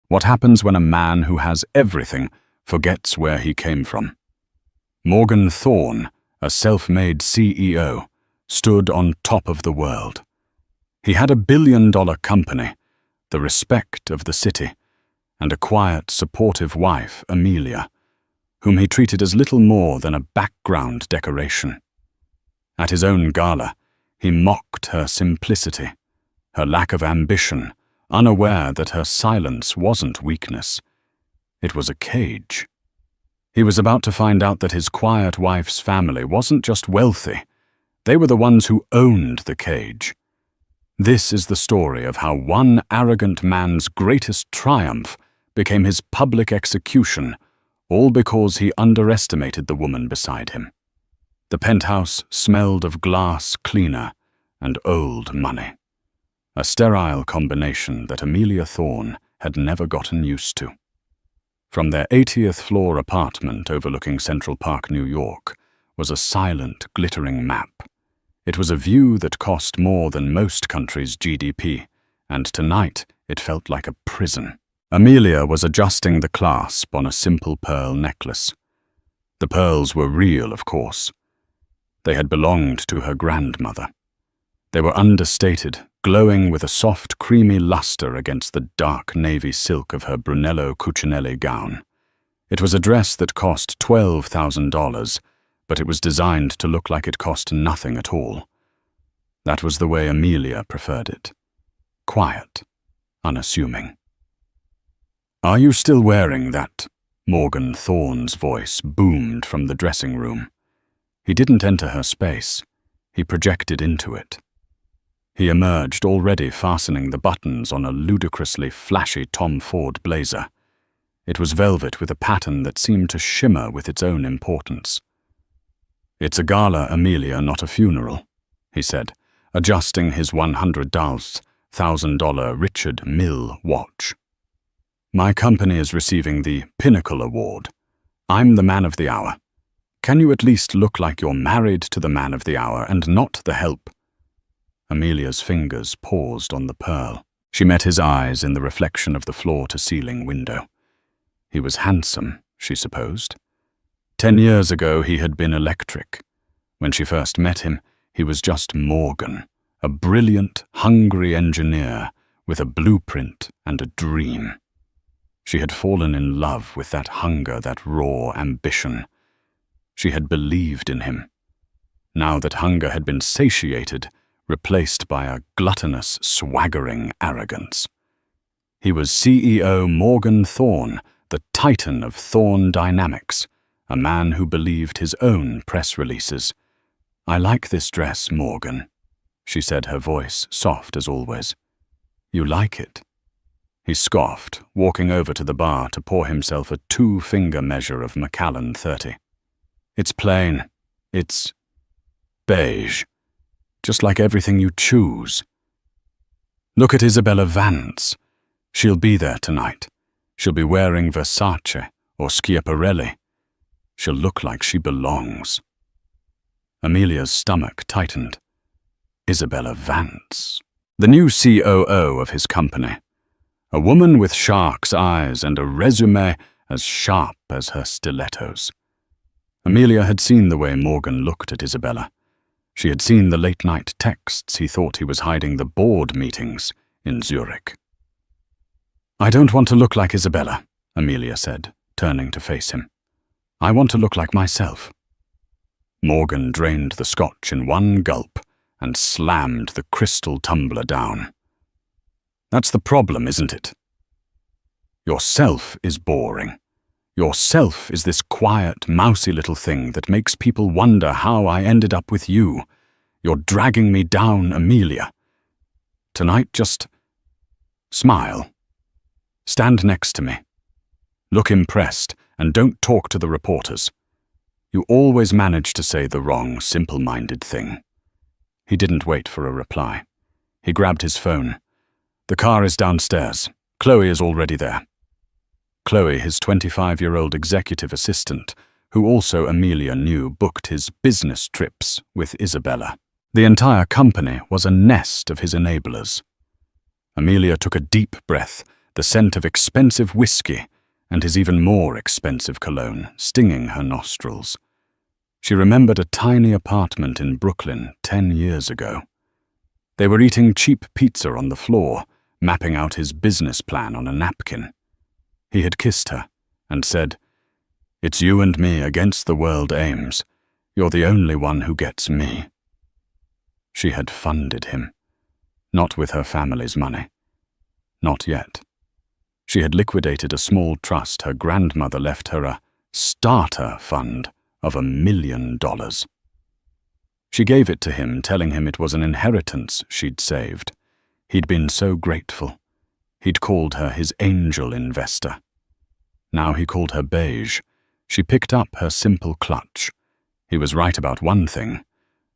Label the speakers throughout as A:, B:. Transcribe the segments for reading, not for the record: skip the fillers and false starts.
A: What happens when a man who has everything forgets where he came from? Morgan Thorne, a self-made CEO, stood on top of the world. He had a billion-dollar company, the respect of the city, and a quiet, supportive wife, Amelia, whom he treated as little more than a background decoration. At his own gala, he mocked her simplicity, her lack of ambition, unaware that her silence wasn't weakness. It was a cage. He was about to find out that his quiet wife's family wasn't just wealthy. They were the ones who owned the cage. This is the story of how one arrogant man's greatest triumph became his public execution, all because he underestimated the woman beside him. The penthouse smelled of glass cleaner and old money, a sterile combination that Amelia Thorne had never gotten used to. From their 80th floor apartment overlooking Central Park, New York, was a silent, glittering map. It was a view that cost more than most countries' GDP, and tonight it felt like a prison. Amelia was adjusting the clasp on a simple pearl necklace. The pearls were real, of course. They had belonged to her grandmother. They were understated, glowing with a soft, creamy luster against the dark navy silk of her Brunello Cucinelli gown. It was a dress that cost $12,000, but it was designed to look like it cost nothing at all. That was the way Amelia preferred it. Quiet, unassuming. "Are you still wearing that?" Morgan Thorne's voice boomed from the dressing room. He didn't enter her space. He projected into it. He emerged, already fastening the buttons on a ludicrously flashy Tom Ford blazer. It was velvet with a pattern that seemed to shimmer with its own importance. "It's a gala, Amelia, not a funeral," he said, adjusting his $100,000 Richard Mille watch. "My company is receiving the Pinnacle Award. I'm the man of the hour. Can you at least look like you're married to the man of the hour and not the help?" Amelia's fingers paused on the pearl. She met his eyes in the reflection of the floor-to-ceiling window. He was handsome, she supposed. 10 years ago he had been electric. When she first met him, he was just Morgan, a brilliant, hungry engineer with a blueprint and a dream. She had fallen in love with that hunger, that raw ambition. She had believed in him. Now that hunger had been satiated, replaced by a gluttonous, swaggering arrogance. He was CEO Morgan Thorne, the titan of Thorne Dynamics, a man who believed his own press releases. "I like this dress, Morgan," she said, her voice soft as always. "You like it?" He scoffed, walking over to the bar to pour himself a 2-finger measure of Macallan 30. "It's plain. It's beige. Just like everything you choose. Look at Isabella Vance. She'll be there tonight. She'll be wearing Versace or Schiaparelli. She'll look like she belongs." Amelia's stomach tightened. Isabella Vance. The new COO of his company. A woman with shark's eyes and a resume as sharp as her stilettos. Amelia had seen the way Morgan looked at Isabella. She had seen the late-night texts he thought he was hiding the board meetings in Zurich. "I don't want to look like Isabella," Amelia said, turning to face him. "I want to look like myself." Morgan drained the scotch in one gulp and slammed the crystal tumbler down. "That's the problem, isn't it? Yourself is boring. Yourself is this quiet, mousy little thing that makes people wonder how I ended up with you. You're dragging me down, Amelia. Tonight, just smile. Stand next to me. Look impressed, and don't talk to the reporters. You always manage to say the wrong, simple-minded thing." He didn't wait for a reply. He grabbed his phone. "The car is downstairs. Chloe is already there." Chloe, his 25-year-old executive assistant, who also Amelia knew booked his business trips with Isabella. The entire company was a nest of his enablers. Amelia took a deep breath, the scent of expensive whiskey and his even more expensive cologne stinging her nostrils. She remembered a tiny apartment in Brooklyn 10 years ago. They were eating cheap pizza on the floor, mapping out his business plan on a napkin. He had kissed her and said, "It's you and me against the world, Ames. You're the only one who gets me." She had funded him, not with her family's money. Not yet. She had liquidated a small trust her grandmother left her, a starter fund of $1 million. She gave it to him, telling him it was an inheritance she'd saved. He'd been so grateful. He'd called her his angel investor. Now he called her beige. She picked up her simple clutch. He was right about one thing.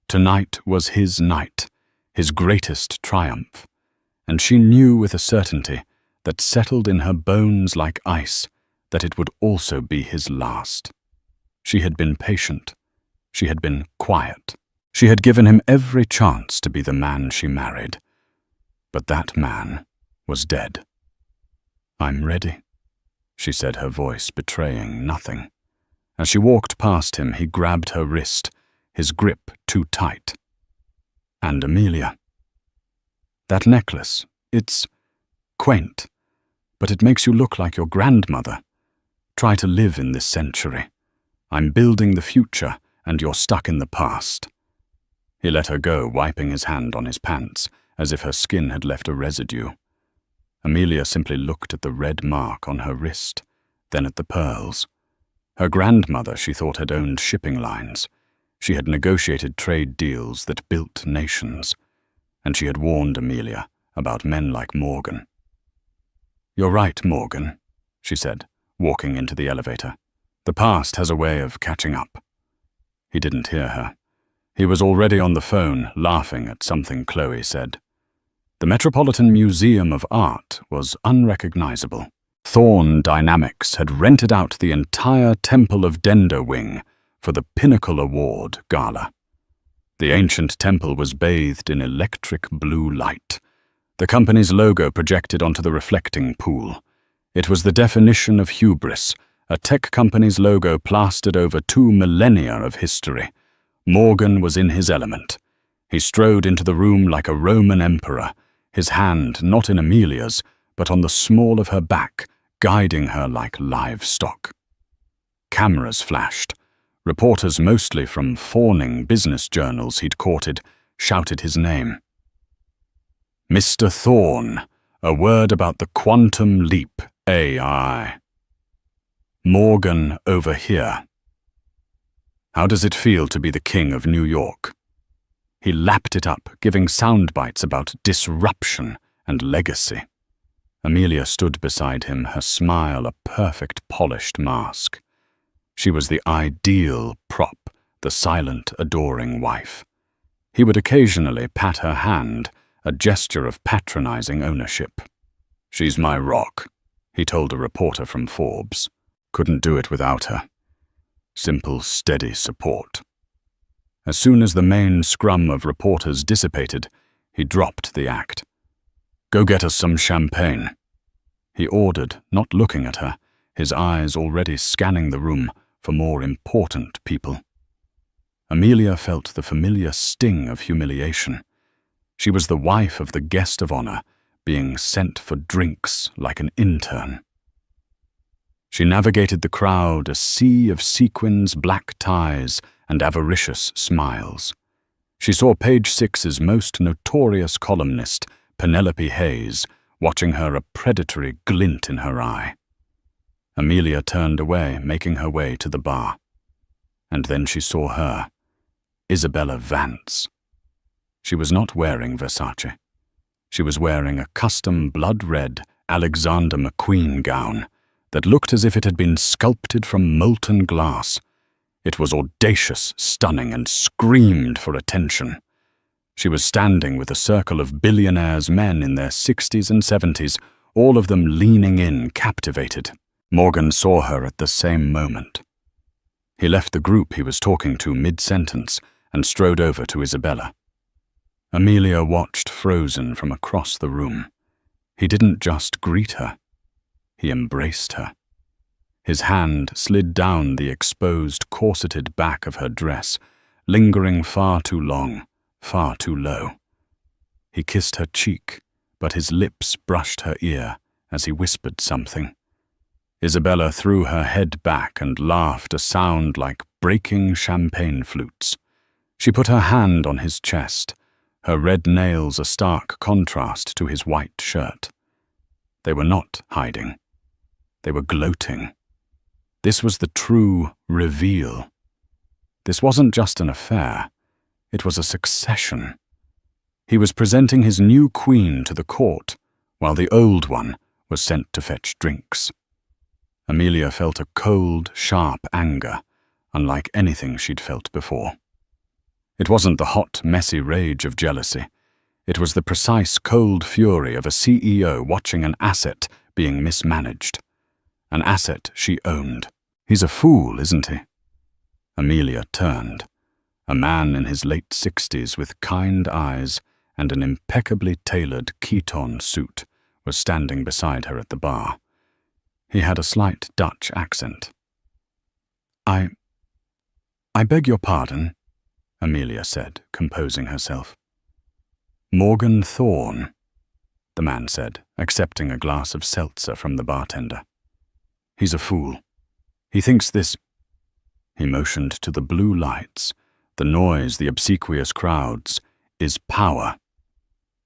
A: Tonight was his night, his greatest triumph, and she knew with a certainty that settled in her bones like ice that it would also be his last. She had been patient. She had been quiet. She had given him every chance to be the man she married. But that man was dead. "I'm ready," she said, her voice betraying nothing. As she walked past him, he grabbed her wrist, his grip too tight. "And Amelia. That necklace, it's quaint, but it makes you look like your grandmother. Try to live in this century. I'm building the future, and you're stuck in the past." He let her go, wiping his hand on his pants, as if her skin had left a residue. Amelia simply looked at the red mark on her wrist, then at the pearls. Her grandmother, she thought, had owned shipping lines. She had negotiated trade deals that built nations, and she had warned Amelia about men like Morgan. "You're right, Morgan," she said, walking into the elevator. "The past has a way of catching up." He didn't hear her. He was already on the phone, laughing at something Chloe said. The Metropolitan Museum of Art was unrecognizable. Thorne Dynamics had rented out the entire Temple of Dender wing for the Pinnacle Award Gala. The ancient temple was bathed in electric blue light, the company's logo projected onto the reflecting pool. It was the definition of hubris, a tech company's logo plastered over 2 millennia of history. Morgan was in his element. He strode into the room like a Roman emperor, his hand not in Amelia's, but on the small of her back, guiding her like livestock. Cameras flashed. Reporters, mostly from fawning business journals he'd courted, shouted his name. "Mr. Thorne, a word about the quantum leap AI. Morgan over here. How does it feel to be the king of New York?" He lapped it up, giving sound bites about disruption and legacy. Amelia stood beside him, her smile a perfect polished mask. She was the ideal prop, the silent, adoring wife. He would occasionally pat her hand, a gesture of patronizing ownership. "She's my rock," he told a reporter from Forbes. "Couldn't do it without her. Simple, steady support." As soon as the main scrum of reporters dissipated, he dropped the act. "Go get us some champagne," he ordered, not looking at her, his eyes already scanning the room for more important people. Amelia felt the familiar sting of humiliation. She was the wife of the guest of honor, being sent for drinks like an intern. She navigated the crowd, a sea of sequins, black ties, and avaricious smiles. She saw Page Six's most notorious columnist, Penelope Hayes, watching her, a predatory glint in her eye. Amelia turned away, making her way to the bar. And then she saw her, Isabella Vance. She was not wearing Versace. She was wearing a custom blood-red Alexander McQueen gown that looked as if it had been sculpted from molten glass. It was audacious, stunning, and screamed for attention. She was standing with a circle of billionaires, men in their 60s and 70s, all of them leaning in, captivated. Morgan saw her at the same moment. He left the group he was talking to mid-sentence and strode over to Isabella. Amelia watched frozen from across the room. He didn't just greet her. He embraced her. His hand slid down the exposed, corseted back of her dress, lingering far too long, far too low. He kissed her cheek, but his lips brushed her ear as he whispered something. Isabella threw her head back and laughed a sound like breaking champagne flutes. She put her hand on his chest, her red nails a stark contrast to his white shirt. They were not hiding. They were gloating. This was the true reveal. This wasn't just an affair. It was a succession. He was presenting his new queen to the court, while the old one was sent to fetch drinks. Amelia felt a cold, sharp anger, unlike anything she'd felt before. It wasn't the hot, messy rage of jealousy. It was the precise, cold fury of a CEO watching an asset being mismanaged. An asset she owned. He's a fool, isn't he? Amelia turned. A man in his late 60s with kind eyes and an impeccably tailored Keaton suit was standing beside her at the bar. He had a slight Dutch accent. I beg your pardon, Amelia said, composing herself. Morgan Thorne, the man said, accepting a glass of seltzer from the bartender. He's a fool. He thinks this... He motioned to the blue lights, the noise, the obsequious crowds, is power.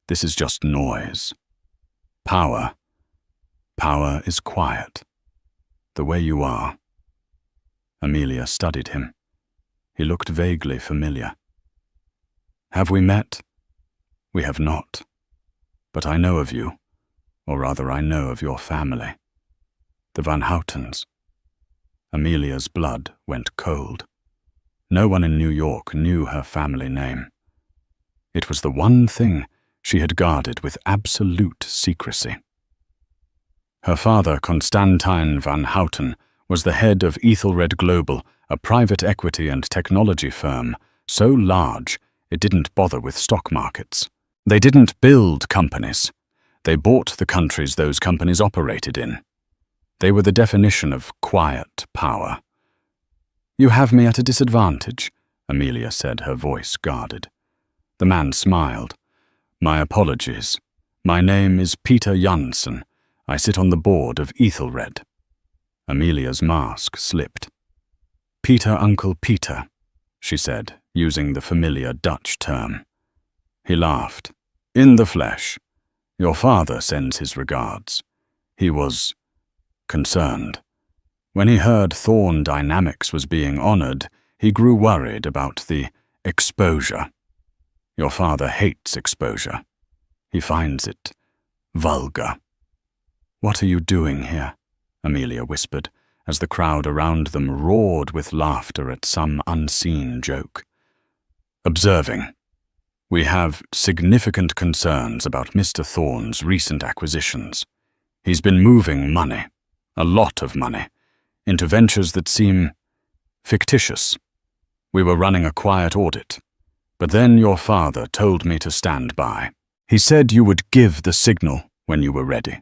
A: This is just noise. Power is quiet. The way you are. Amelia studied him. He looked vaguely familiar. Have we met? We have not. But I know of you, or rather I know of your family. The Van Houtens. Amelia's blood went cold. No one in New York knew her family name. It was the one thing she had guarded with absolute secrecy. Her father, Constantine Van Houten, was the head of Ethelred Global, a private equity and technology firm so large it didn't bother with stock markets. They didn't build companies. They bought the countries those companies operated in. They were the definition of quiet power. You have me at a disadvantage, Amelia said, her voice guarded. The man smiled. My apologies. My name is Peter Janssen. I sit on the board of Ethelred. Amelia's mask slipped. Peter, Uncle Peter, she said, using the familiar Dutch term. He laughed. In the flesh. Your father sends his regards. He was concerned. When he heard Thorne Dynamics was being honored, he grew worried about the exposure. Your father hates exposure. He finds it vulgar. What are you doing here? Amelia whispered, as the crowd around them roared with laughter at some unseen joke. Observing. We have significant concerns about Mr. Thorne's recent acquisitions. He's been moving money, a lot of money, into ventures that seem fictitious. We were running a quiet audit, but then your father told me to stand by. He said you would give the signal when you were ready.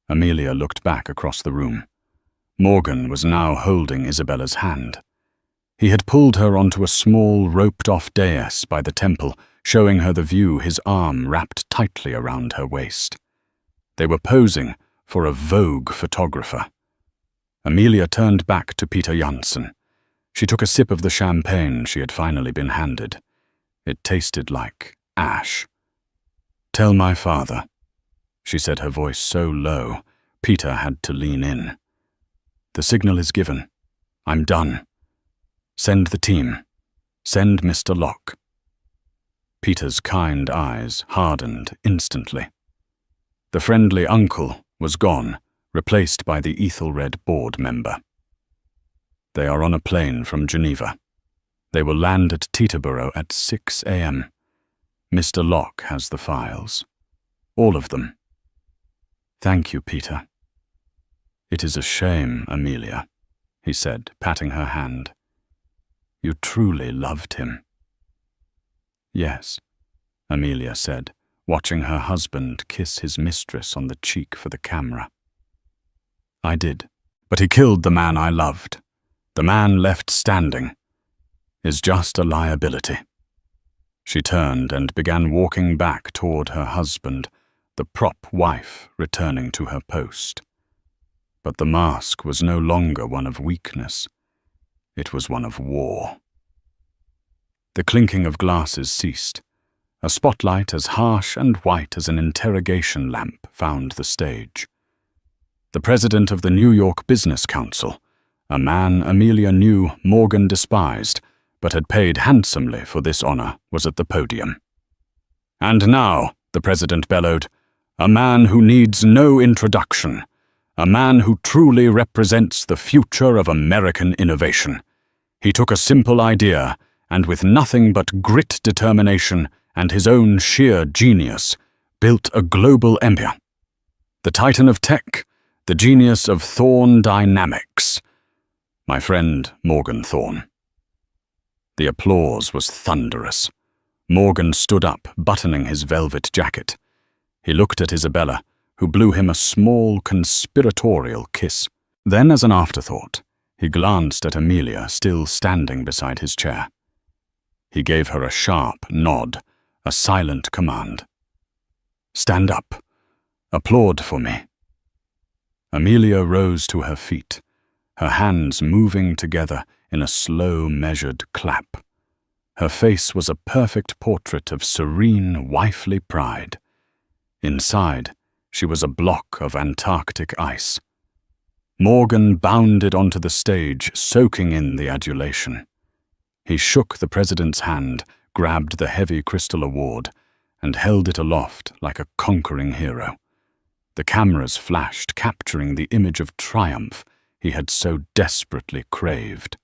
A: Amelia looked back across the room. Morgan was now holding Isabella's hand. He had pulled her onto a small, roped-off dais by the temple, showing her the view, his arm wrapped tightly around her waist. They were posing for a Vogue photographer. Amelia turned back to Peter Janssen. She took a sip of the champagne she had finally been handed. It tasted like ash. Tell my father, she said, her voice so low, Peter had to lean in. The signal is given. I'm done. Send the team. Send Mr. Locke. Peter's kind eyes hardened instantly. The friendly uncle was gone, replaced by the Ethelred board member. They are on a plane from Geneva. They will land at Teterboro at 6 a.m. Mr. Locke has the files. All of them. Thank you, Peter. It is a shame, Amelia, he said, patting her hand. You truly loved him. Yes, Amelia said, watching her husband kiss his mistress on the cheek for the camera. I did. But he killed the man I loved. The man left standing is just a liability. She turned and began walking back toward her husband, the prop wife returning to her post. But the mask was no longer one of weakness. It was one of war. The clinking of glasses ceased. A spotlight as harsh and white as an interrogation lamp found the stage. The president of the New York Business Council, a man Amelia knew Morgan despised, but had paid handsomely for this honor, was at the podium. "And now," the president bellowed, "a man who needs no introduction, a man who truly represents the future of American innovation. He took a simple idea, and with nothing but grit, determination, and his own sheer genius, built a global empire. The titan of tech, the genius of Thorne Dynamics. My friend Morgan Thorne." The applause was thunderous. Morgan stood up, buttoning his velvet jacket. He looked at Isabella, who blew him a small, conspiratorial kiss. Then, as an afterthought, he glanced at Amelia, still standing beside his chair. He gave her a sharp nod, a silent command. "Stand up. Applaud for me." Amelia rose to her feet, her hands moving together in a slow, measured clap. Her face was a perfect portrait of serene, wifely pride. Inside, she was a block of Antarctic ice. Morgan bounded onto the stage, soaking in the adulation. He shook the president's hand, grabbed the heavy crystal award, and held it aloft like a conquering hero. The cameras flashed, capturing the image of triumph he had so desperately craved.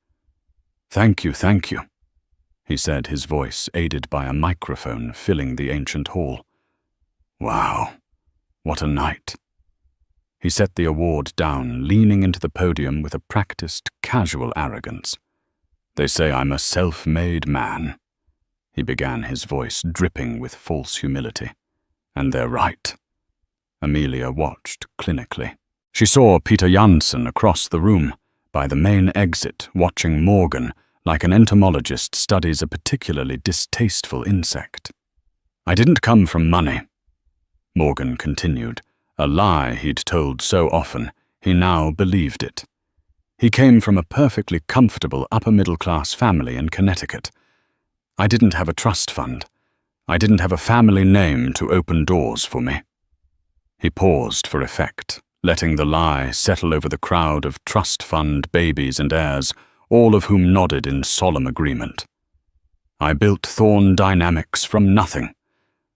A: Thank you," he said, his voice aided by a microphone filling the ancient hall. "Wow, what a night." He set the award down, leaning into the podium with a practiced, casual arrogance. "They say I'm a self-made man," he began, his voice dripping with false humility. "And they're right." Amelia watched clinically. She saw Peter Janssen across the room, by the main exit, watching Morgan like an entomologist studies a particularly distasteful insect. "I didn't come from money," Morgan continued, a lie he'd told so often, he now believed it. He came from a perfectly comfortable upper-middle-class family in Connecticut. "I didn't have a trust fund. I didn't have a family name to open doors for me." He paused for effect, letting the lie settle over the crowd of trust fund babies and heirs, all of whom nodded in solemn agreement. "I built Thorne Dynamics from nothing.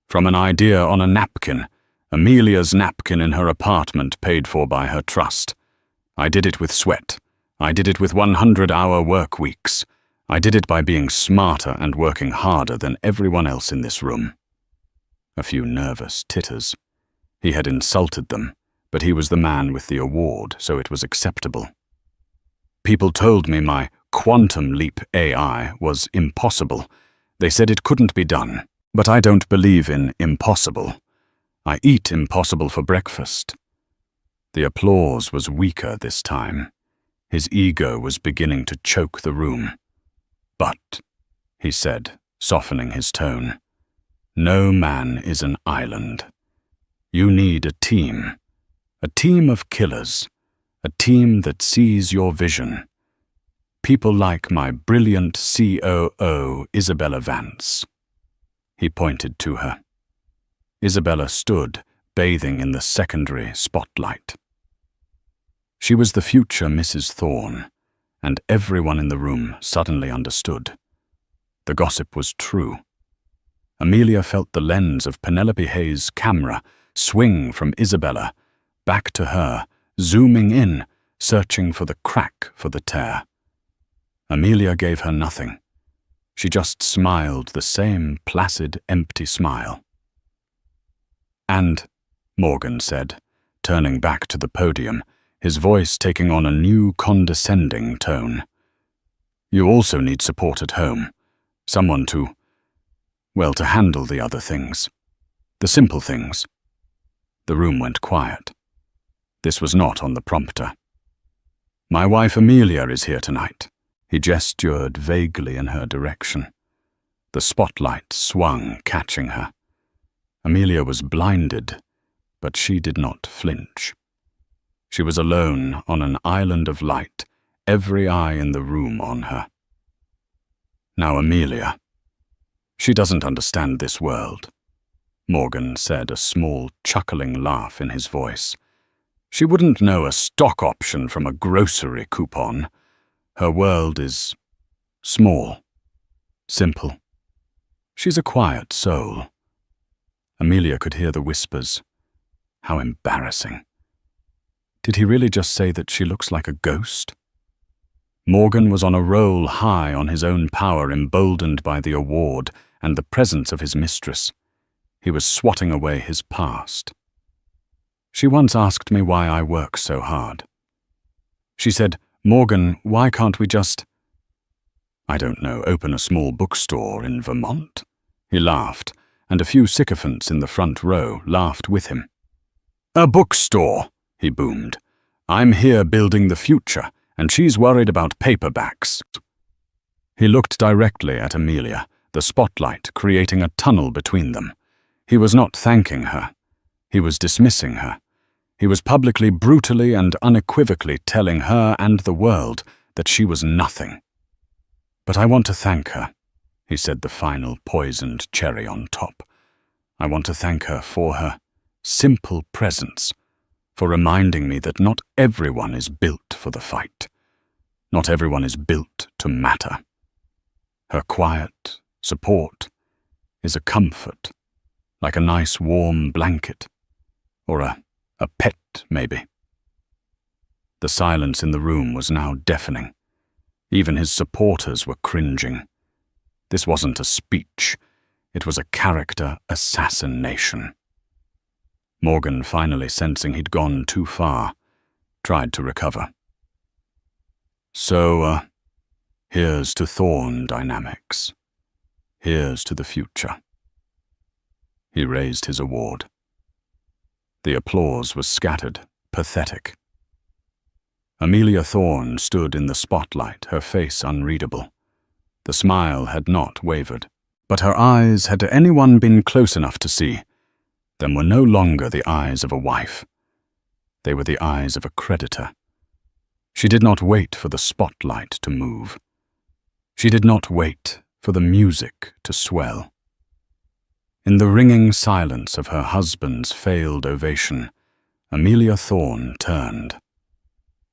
A: From an idea on a napkin, Amelia's napkin in her apartment paid for by her trust. I did it with sweat. I did it with 100-hour work weeks. I did it by being smarter and working harder than everyone else in this room." A few nervous titters. He had insulted them, but he was the man with the award, so it was acceptable. "People told me my quantum leap AI was impossible. They said it couldn't be done. But I don't believe in impossible. I eat impossible for breakfast." The applause was weaker this time. His ego was beginning to choke the room. "But," he said, softening his tone, "no man is an island. You need a team of killers, a team that sees your vision. People like my brilliant COO, Isabella Vance." He pointed to her. Isabella stood, bathing in the secondary spotlight. She was the future Mrs. Thorne, and everyone in the room suddenly understood. The gossip was true. Amelia felt the lens of Penelope Hayes' camera swing from Isabella back to her, zooming in, searching for the crack for the tear. Amelia gave her nothing. She just smiled the same placid, empty smile. "And," Morgan said, turning back to the podium, his voice taking on a new condescending tone, "you also need support at home. Someone to handle the other things. The simple things." The room went quiet. This was not on the prompter. "My wife Amelia is here tonight." He gestured vaguely in her direction. The spotlight swung, catching her. Amelia was blinded, but she did not flinch. She was alone on an island of light, every eye in the room on her. "Now Amelia, she doesn't understand this world," Morgan said, a small, chuckling laugh in his voice. "She wouldn't know a stock option from a grocery coupon. Her world is small, simple. She's a quiet soul." Amelia could hear the whispers. How embarrassing. Did he really just say that she looks like a ghost? Morgan was on a roll, high on his own power, emboldened by the award and the presence of his mistress. He was swatting away his past. "She once asked me why I work so hard. She said, 'Morgan, why can't we just, I don't know, open a small bookstore in Vermont?'" He laughed, and a few sycophants in the front row laughed with him. "A bookstore," he boomed. "I'm here building the future, and she's worried about paperbacks." He looked directly at Amelia, the spotlight creating a tunnel between them. He was not thanking her. He was dismissing her. He was publicly, brutally, and unequivocally telling her and the world that she was nothing. "But I want to thank her," he said, the final poisoned cherry on top. "I want to thank her for her simple presence, for reminding me that not everyone is built for the fight. Not everyone is built to matter. Her quiet support is a comfort, like a nice warm blanket, or a pet, maybe." The silence in the room was now deafening. Even his supporters were cringing. This wasn't a speech. It was a character assassination. Morgan, finally sensing he'd gone too far, tried to recover. "So, here's to Thorn Dynamics. Here's to the future." He raised his award. The applause was scattered, pathetic. Amelia Thorn stood in the spotlight, her face unreadable. The smile had not wavered, but her eyes, had anyone been close enough to see, them were no longer the eyes of a wife. They were the eyes of a creditor. She did not wait for the spotlight to move. She did not wait for the music to swell. In the ringing silence of her husband's failed ovation, Amelia Thorn turned.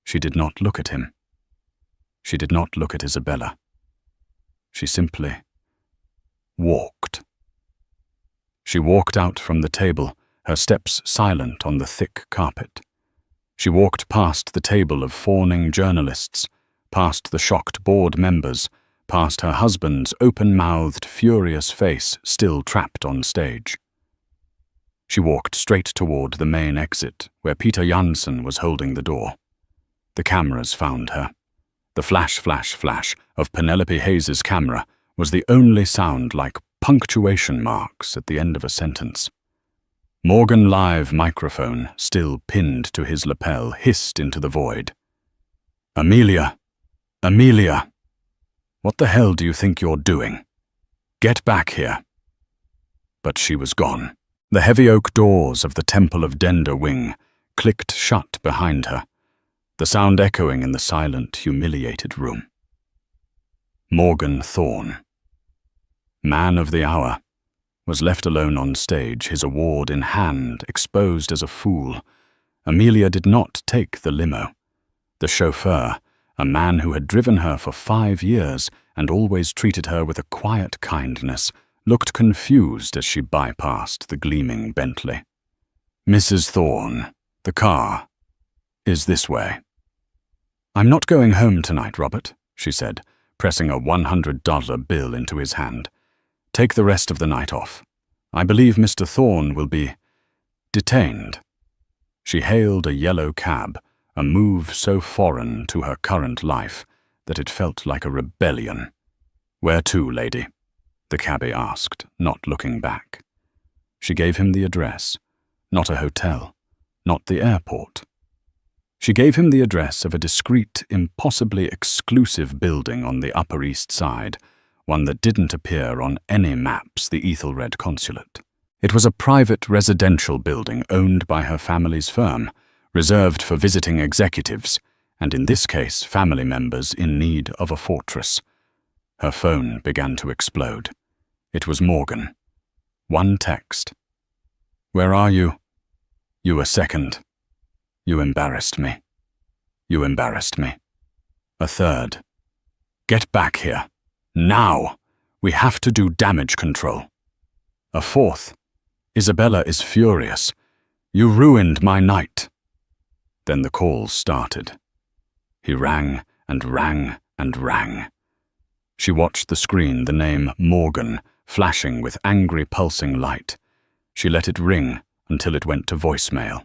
A: She did not look at him. She did not look at Isabella. She simply walked. She walked out from the table, her steps silent on the thick carpet. She walked past the table of fawning journalists, past the shocked board members, past her husband's open-mouthed, furious face still trapped on stage. She walked straight toward the main exit, where Peter Janssen was holding the door. The cameras found her. The flash, flash, flash of Penelope Hayes's camera was the only sound like punctuation marks at the end of a sentence. Morgan Live microphone, still pinned to his lapel, hissed into the void. "Amelia! Amelia! What the hell do you think you're doing? Get back here!" But she was gone. The heavy oak doors of the Temple of Dender wing clicked shut behind her, the sound echoing in the silent, humiliated room. Morgan Thorn, man of the hour, was left alone on stage, his award in hand, exposed as a fool. Amelia did not take the limo. The chauffeur, a man who had driven her for 5 years and always treated her with a quiet kindness, looked confused as she bypassed the gleaming Bentley. "Mrs. Thorn, the car is this way." "I'm not going home tonight, Robert," she said, pressing a $100 bill into his hand. "Take the rest of the night off. I believe Mr. Thorn will be detained." She hailed a yellow cab, a move so foreign to her current life that it felt like a rebellion. "Where to, lady?" the cabbie asked, not looking back. She gave him the address. Not a hotel, not the airport, She gave him the address of a discreet, impossibly exclusive building on the Upper East Side, one that didn't appear on any maps the Ethelred consulate. It was a private residential building owned by her family's firm, reserved for visiting executives, and in this case family members in need of a fortress. Her phone began to explode. It was Morgan. One text. "Where are you? You were second. You embarrassed me. You embarrassed me." A third. "Get back here. Now. We have to do damage control." A fourth. "Isabella is furious. You ruined my night." Then the calls started. He rang and rang and rang. She watched the screen, the name Morgan, flashing with angry pulsing light. She let it ring until it went to voicemail.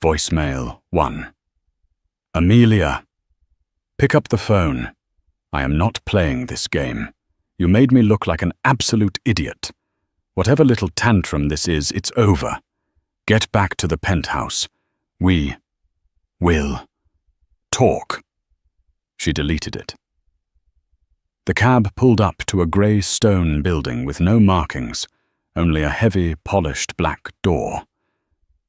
A: Voicemail 1. "Amelia. Pick up the phone. I am not playing this game. You made me look like an absolute idiot. Whatever little tantrum this is, it's over. Get back to the penthouse. We will talk." She deleted it. The cab pulled up to a grey stone building with no markings, only a heavy, polished black door.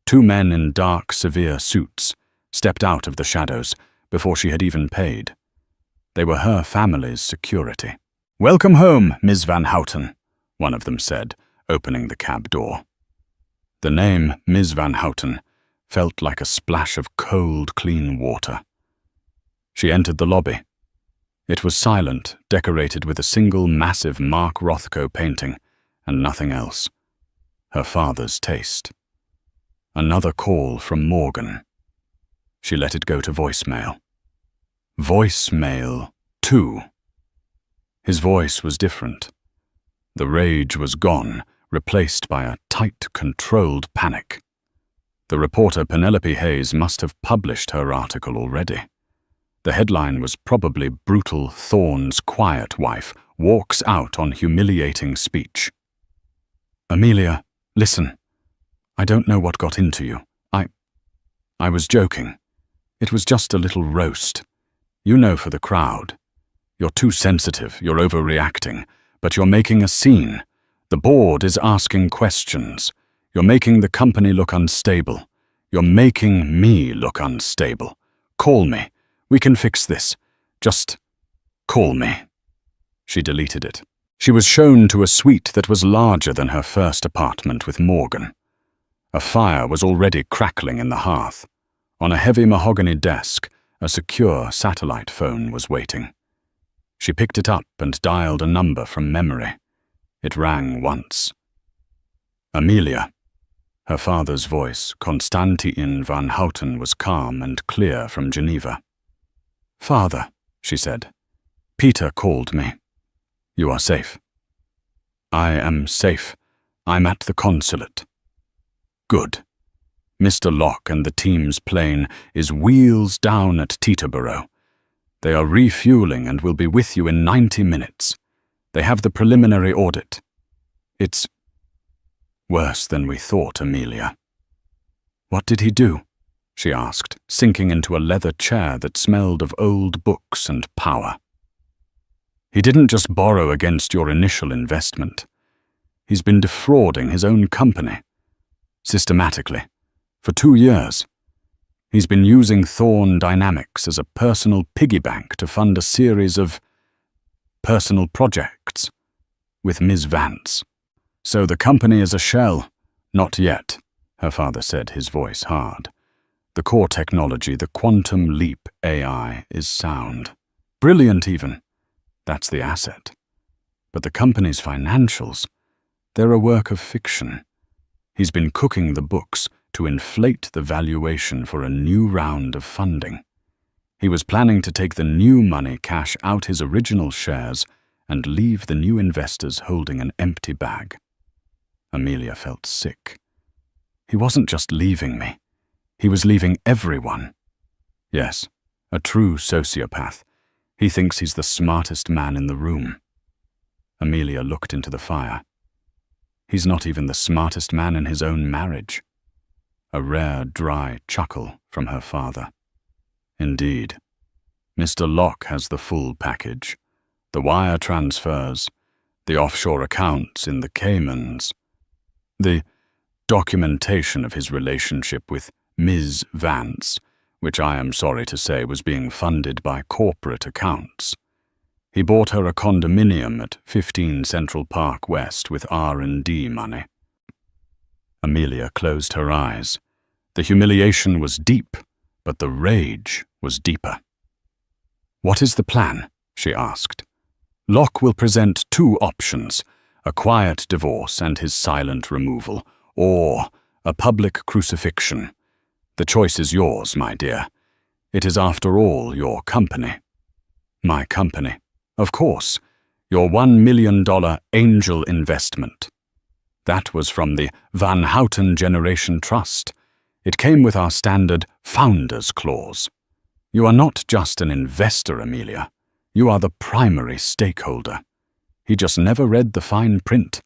A: Two men in dark, severe suits stepped out of the shadows before she had even paid. They were her family's security. "Welcome home, Ms. Van Houten," one of them said, opening the cab door. The name Ms. Van Houten felt like a splash of cold, clean water. She entered the lobby. It was silent, decorated with a single massive Mark Rothko painting, and nothing else. Her father's taste. Another call from Morgan. She let it go to voicemail. Voicemail 2. His voice was different. The rage was gone, replaced by a tight, controlled panic. The reporter Penelope Hayes must have published her article already. The headline was probably "Brutal Thorne's Quiet Wife Walks Out on Humiliating Speech." "Amelia, listen. I don't know what got into you. I was joking. It was just a little roast. You know, for the crowd. You're too sensitive, you're overreacting, but you're making a scene. The board is asking questions. You're making the company look unstable. You're making me look unstable. Call me. We can fix this. Just call me." She deleted it. She was shown to a suite that was larger than her first apartment with Morgan. A fire was already crackling in the hearth. On a heavy mahogany desk, a secure satellite phone was waiting. She picked it up and dialed a number from memory. It rang once. "Amelia." Her father's voice, Constantin Van Houten, was calm and clear from Geneva. "Father," she said, "Peter called me. You are safe." "I am safe. I'm at the consulate." "Good. Mr. Locke and the team's plane is wheels down at Teterboro. They are refueling and will be with you in 90 minutes. They have the preliminary audit. It's worse than we thought, Amelia." "What did he do?" she asked, sinking into a leather chair that smelled of old books and power. "He didn't just borrow against your initial investment. He's been defrauding his own company. Systematically. For 2 years. He's been using Thorne Dynamics as a personal piggy bank to fund a series of personal projects with Ms. Vance. So the company is a shell. Not yet," her father said, his voice hard. "The core technology, the quantum leap AI, is sound. Brilliant even. That's the asset. But the company's financials, they're a work of fiction. He's been cooking the books to inflate the valuation for a new round of funding. He was planning to take the new money, cash out his original shares, and leave the new investors holding an empty bag." Amelia felt sick. He wasn't just leaving me. He was leaving everyone. Yes, a true sociopath. He thinks he's the smartest man in the room. Amelia looked into the fire. He's not even the smartest man in his own marriage. A rare, dry chuckle from her father. Indeed, Mr. Locke has the full package. The wire transfers, the offshore accounts in the Caymans, the documentation of his relationship with Ms. Vance, which I am sorry to say was being funded by corporate accounts. He bought her a condominium at 15 Central Park West with R&D money. Amelia closed her eyes. The humiliation was deep, but the rage was deeper. "What is the plan?" she asked. "Locke will present two options, a quiet divorce and his silent removal, or a public crucifixion. The choice is yours, my dear. It is after all your company." "My company? Of course. Your $1 million angel investment. That was from the Van Houten Generation Trust. It came with our standard founder's clause. You are not just an investor, Amelia. You are the primary stakeholder." He just never read the fine print.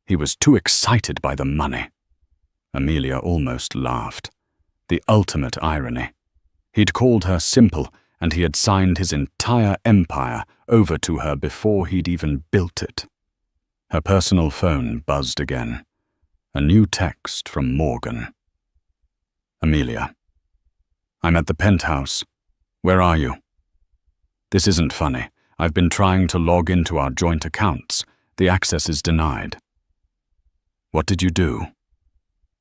A: He was too excited by the money. Amelia almost laughed. The ultimate irony. He'd called her simple, and he had signed his entire empire over to her before he'd even built it. Her personal phone buzzed again. A new text from Morgan. "Amelia, I'm at the penthouse. Where are you?" "This isn't funny. I've been trying to log into our joint accounts. The access is denied." "What did you do?"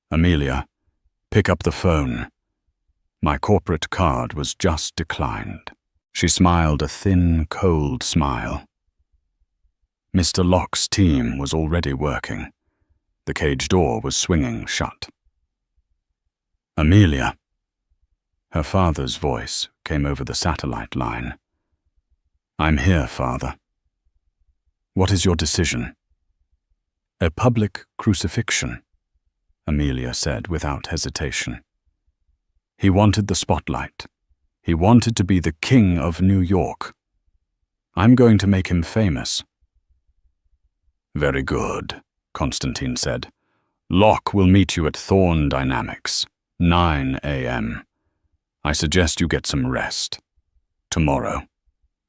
A: "Amelia, pick up the phone. My corporate card was just declined." She smiled a thin, cold smile. Mr. Locke's team was already working. The cage door was swinging shut. "Amelia." Her father's voice came over the satellite line. "I'm here, Father." "What is your decision?" "A public crucifixion," Amelia said without hesitation. He wanted the spotlight. He wanted to be the king of New York. "I'm going to make him famous." "Very good," Constantine said. "Locke will meet you at Thorn Dynamics, 9 a.m. I suggest you get some rest. Tomorrow,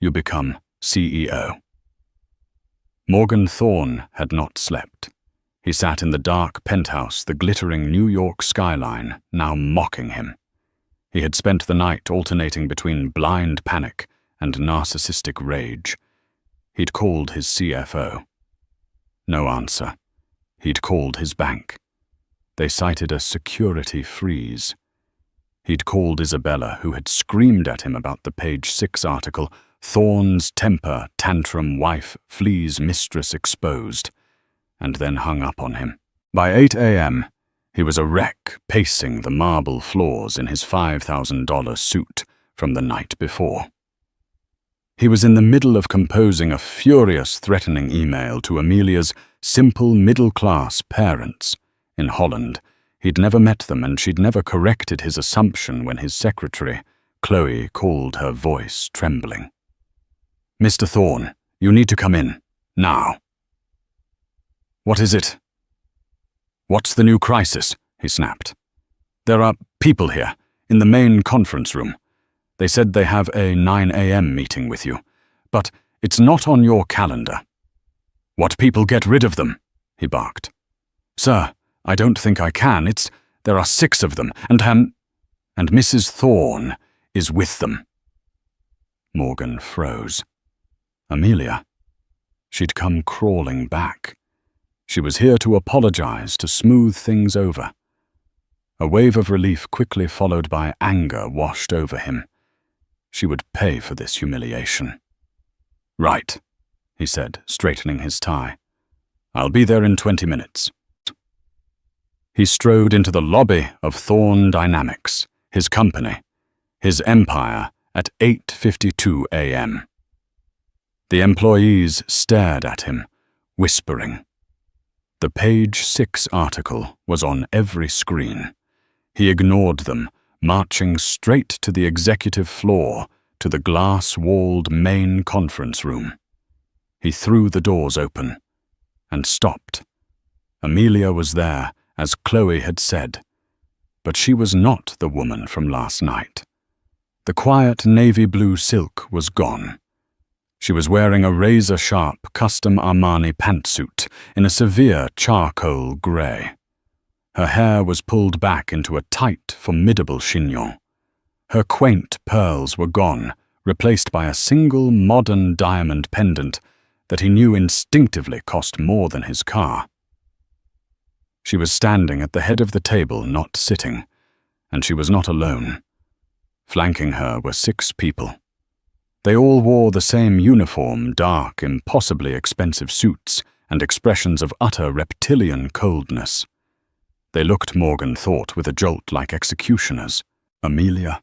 A: you become CEO." Morgan Thorne had not slept. He sat in the dark penthouse, the glittering New York skyline now mocking him. He had spent the night alternating between blind panic and narcissistic rage. He'd called his CFO. No answer. He'd called his bank. They cited a security freeze. He'd called Isabella, who had screamed at him about the Page 6 article, "Thorne's Temper Tantrum Wife Flees Mistress Exposed," and then hung up on him. By 8 a.m., he was a wreck pacing the marble floors in his $5,000 suit from the night before. He was in the middle of composing a furious, threatening email to Amelia's simple middle-class parents in Holland. He'd never met them, and she'd never corrected his assumption when his secretary, Chloe, called, her voice trembling. "Mr. Thorne, you need to come in. Now." "What is it?" "What's the new crisis?" he snapped. "There are people here, in the main conference room. They said they have a 9 a.m. meeting with you, but it's not on your calendar." "What people? Get rid of them," he barked. "Sir, I don't think I can. There are 6 of them, and Mrs. Thorne is with them." Morgan froze. Amelia. She'd come crawling back. She was here to apologize, to smooth things over. A wave of relief quickly followed by anger washed over him. She would pay for this humiliation. "Right," he said, straightening his tie. "I'll be there in 20 minutes. He strode into the lobby of Thorn Dynamics, his company, his empire, at 8:52 a.m. The employees stared at him, whispering. The Page 6 article was on every screen. He ignored them, marching straight to the executive floor, to the glass-walled main conference room. He threw the doors open and stopped. Amelia was there, as Chloe had said. but she was not the woman from last night. The quiet navy blue silk was gone. She was wearing a razor-sharp custom Armani pantsuit in a severe charcoal grey. Her hair was pulled back into a tight, formidable chignon. Her quaint pearls were gone, replaced by a single modern diamond pendant that he knew instinctively cost more than his car. She was standing at the head of the table, not sitting, and she was not alone. Flanking her were 6 people. They all wore the same uniform, dark, impossibly expensive suits and expressions of utter reptilian coldness. They looked, Morgan thought, with a jolt like executioners. Amelia?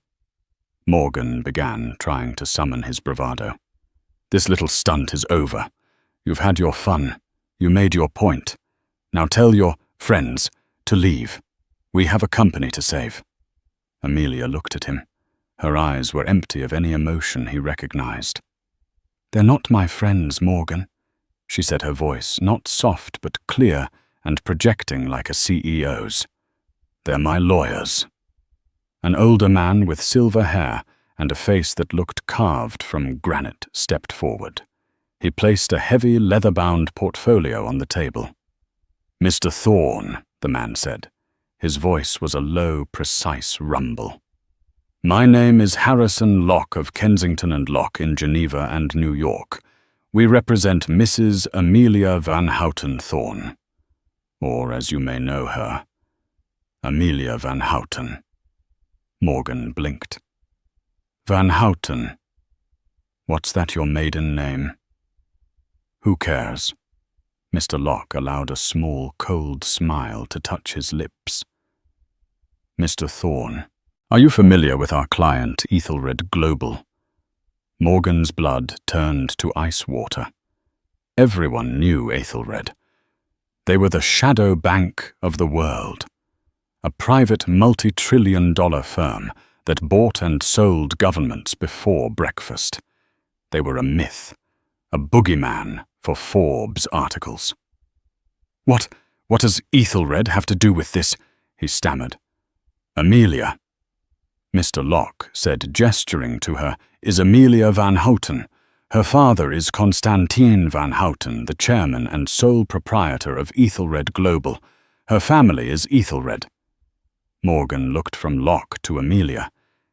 A: Morgan began, trying to summon his bravado. This little stunt is over. You've had your fun. You made your point. Now tell your friends to leave. We have a company to save. Amelia looked at him. Her eyes were empty of any emotion he recognized. They're not my friends, Morgan, she said, her voice not soft but clear and projecting like a CEO's. They're my lawyers. An older man with silver hair and a face that looked carved from granite stepped forward. He placed a heavy leather-bound portfolio on the table. Mr. Thorne, the man said. His voice was a low, precise rumble. My name is Harrison Locke of Kensington and Locke in Geneva and New York. We represent Mrs. Amelia Van Houten Thorne, or as you may know her, Amelia Van Houten. Morgan blinked. Van Houten. What's that your maiden name? Who cares? Mr. Locke allowed a small, cold smile to touch his lips. Mr. Thorne. Are you familiar with our client, Ethelred Global? Morgan's blood turned to ice water. Everyone knew Ethelred. They were the shadow bank of the world, a private multi-trillion-dollar firm that bought and sold governments before breakfast. They were a myth, a boogeyman for Forbes articles. What does Ethelred have to do with this? He stammered. Amelia, Mr. Locke said, gesturing to her, is Amelia Van Houten. Her father is Constantine Van Houten, the chairman and sole proprietor of Ethelred Global. Her family is Ethelred. Morgan looked from Locke to Amelia,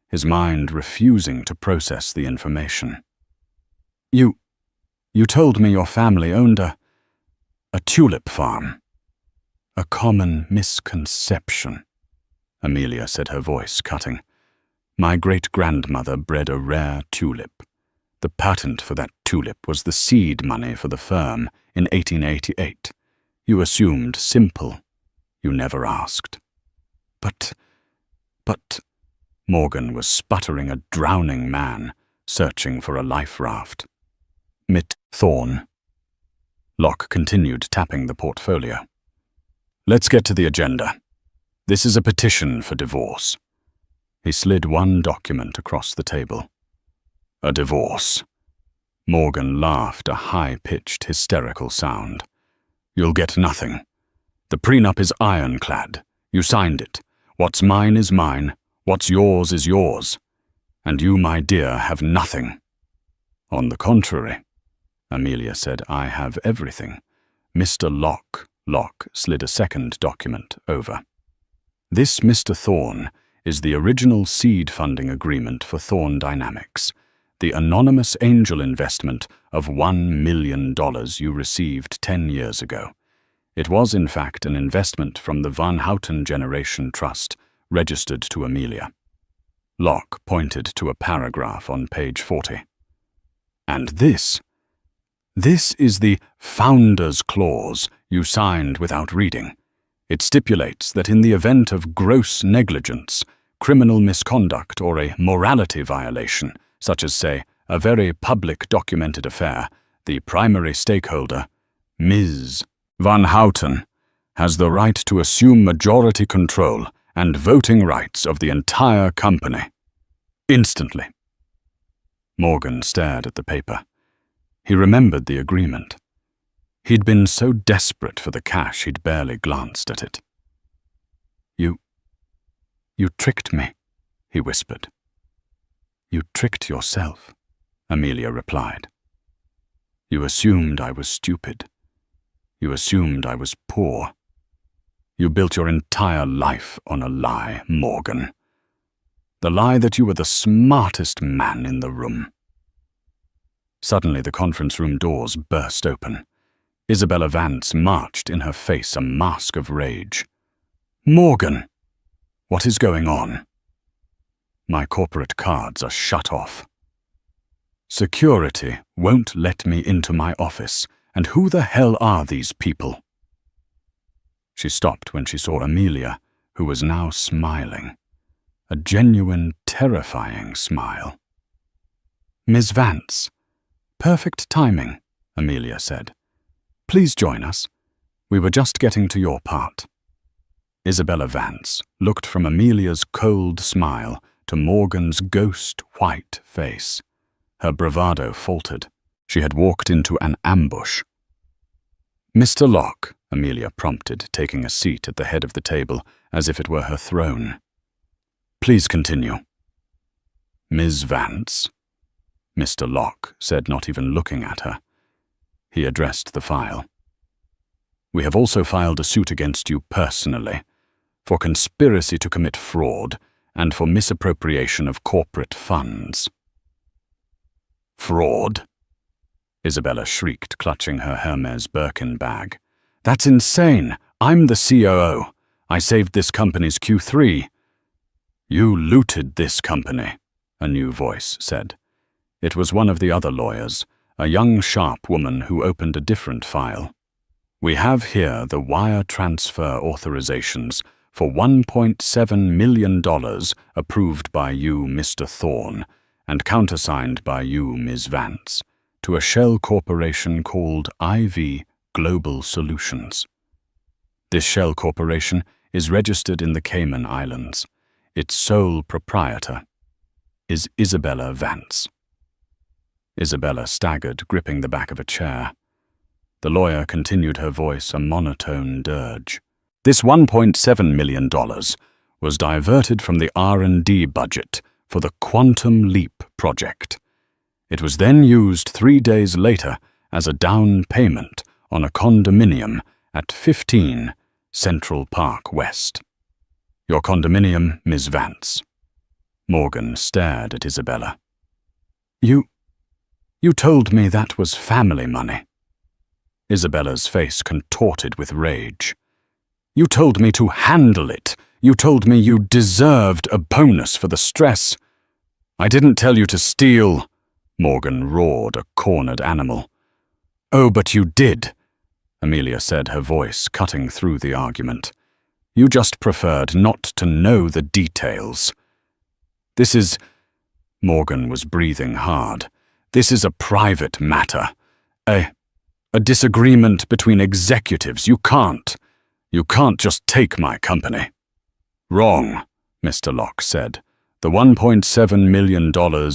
A: his mind refusing to process the information. You told me your family owned a tulip farm. A common misconception, Amelia said, her voice cutting. My great-grandmother bred a rare tulip. The patent for that tulip was the seed money for the firm in 1888. You assumed simple. You never asked. But, Morgan was sputtering, a drowning man, searching for a life raft. Mitt Thorne. Locke continued, tapping the portfolio. Let's get to the agenda. This is a petition for divorce. He slid one document across the table. A divorce. Morgan laughed, a high-pitched, hysterical sound. You'll get nothing. The prenup is ironclad. You signed it. What's mine is mine. What's yours is yours. And you, my dear, have nothing. On the contrary, Amelia said, I have everything. Mr. Locke slid a second document over. This Mr. Thorne is the original seed funding agreement for Thorne Dynamics, the anonymous angel investment of $1 million you received 10 years ago. It was, in fact, an investment from the Van Houten Generation Trust, registered to Amelia. Locke pointed to a paragraph on page 40. And this is the Founder's Clause you signed without reading. It stipulates that in the event of gross negligence, criminal misconduct, or a morality violation, such as, say, a very public documented affair, the primary stakeholder, Ms. Van Houten, has the right to assume majority control and voting rights of the entire company. Instantly. Morgan stared at the paper. He remembered the agreement. He'd been so desperate for the cash he'd barely glanced at it. You tricked me, he whispered. You tricked yourself, Amelia replied. You assumed I was stupid. You assumed I was poor. You built your entire life on a lie, Morgan. The lie that you were the smartest man in the room. Suddenly the conference room doors burst open. Isabella Vance marched, in her face a mask of rage. Morgan! What is going on? My corporate cards are shut off. Security won't let me into my office, and who the hell are these people? She stopped when she saw Amelia, who was now smiling. A genuine, terrifying smile. Miss Vance. Perfect timing, Amelia said. Please join us. We were just getting to your part. Isabella Vance looked from Amelia's cold smile to Morgan's ghost-white face. Her bravado faltered. She had walked into an ambush. Mr. Locke, Amelia prompted, taking a seat at the head of the table, as if it were her throne. Please continue. Ms. Vance? Mr. Locke said, not even looking at her. He addressed the file. We have also filed a suit against you personally, for conspiracy to commit fraud and for misappropriation of corporate funds. Fraud? Isabella shrieked, clutching her Hermes Birkin bag. That's insane! I'm the COO. I saved this company's Q3. You looted this company, a new voice said. It was one of the other lawyers, a young, sharp woman who opened a different file. We have here the wire transfer authorizations for $1.7 million approved by you, Mr. Thorne, and countersigned by you, Ms. Vance, to a shell corporation called IV Global Solutions. This shell corporation is registered in the Cayman Islands. Its sole proprietor is Isabella Vance. Isabella staggered, gripping the back of a chair. The lawyer continued, her voice a monotone dirge. This $1.7 million was diverted from the R&D budget for the Quantum Leap project. It was then used 3 days later as a down payment on a condominium at 15 Central Park West. Your condominium, Ms. Vance. Morgan stared at Isabella. You told me that was family money. Isabella's face contorted with rage. You told me to handle it. You told me you deserved a bonus for the stress. I didn't tell you to steal, Morgan roared, a cornered animal. Oh, but you did, Amelia said, her voice cutting through the argument. You just preferred not to know the details. This is... Morgan was breathing hard. This is a private matter. A disagreement between executives. You can't just take my company. Wrong, Mr. Locke said. The $1.7 million